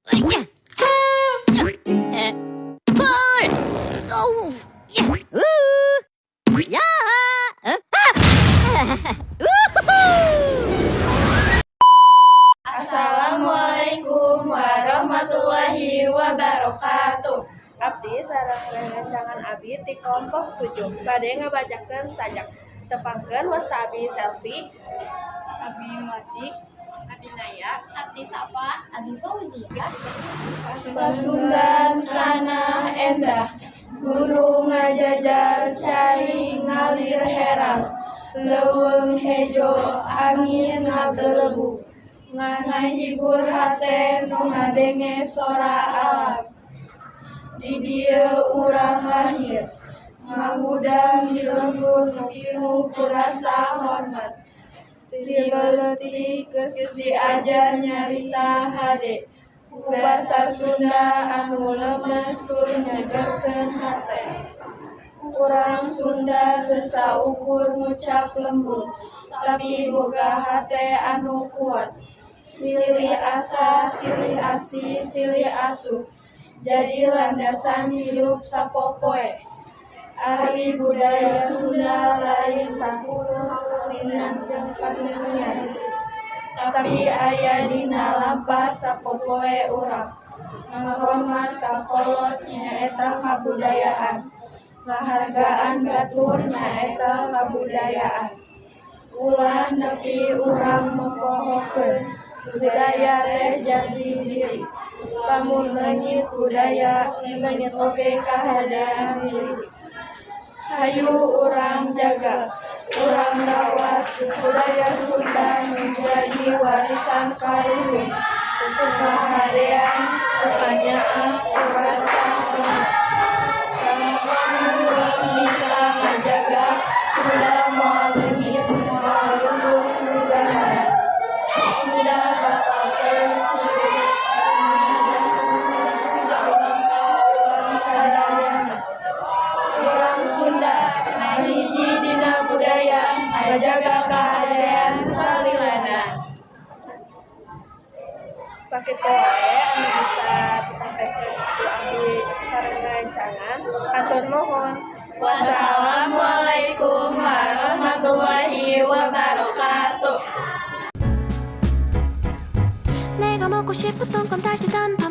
Assalamualaikum warahmatullahi wabarakatuh. Abdi sareng rerencangan Abi ti kelompok 7 bade ngabacakeun sajak tepangkeun wasta Abi Selfie, Abi Mati, Abi Naya, Abdi Safa, Abi Fauzia. Pasundan sana endah gunung ngajajar cai ngalir herang leuweung hejo angin ngagelbu ngahibur hate nu ngadenge sora alam. Di dieu urang lahir ngahudang di lembur nu kurasa hormat ti leutik geus diajar nyarita hade ku basa Sunda anu lemes tur nyegerkeun hate. Urang Sunda teu saukur ngucap lembut tapi boga hate anu kuat. Silih asa, silih asih, silih asuh jadi landasan hirup sapopoe. Ahli budaya Sunda lain sakumaha keulinan jeung kasenian. Tapi aya dina lampah sapopoe urang. Ngahormat ka kolot nyaeta kabudayaan. Ngahargaan batur nyaeta kabudayaan. Ulah nepi urang mempohokeun budaya teh jadi diri. Lamun leungit budaya leungit oge kahadean diri. Hayu urang jaga, urang rawat budaya Sunda menjadi warisan karuhun. Kahadean pertanyaan rasa urang bisa ngajaga Sunda moal leungit moal luhur budaya. Sunda bakal terus hidup sadayana. Urang Sunda mahiji dina budaya ngajaga kahadean salilana. Sakitu wae anu bisa disampaikan ku Abdi sareng rerencangan. Hatur nuhun. Wassalamualaikum warahmatullahi wabarakatuh. 내가 먹고 싶었던 건 따뜻한 밥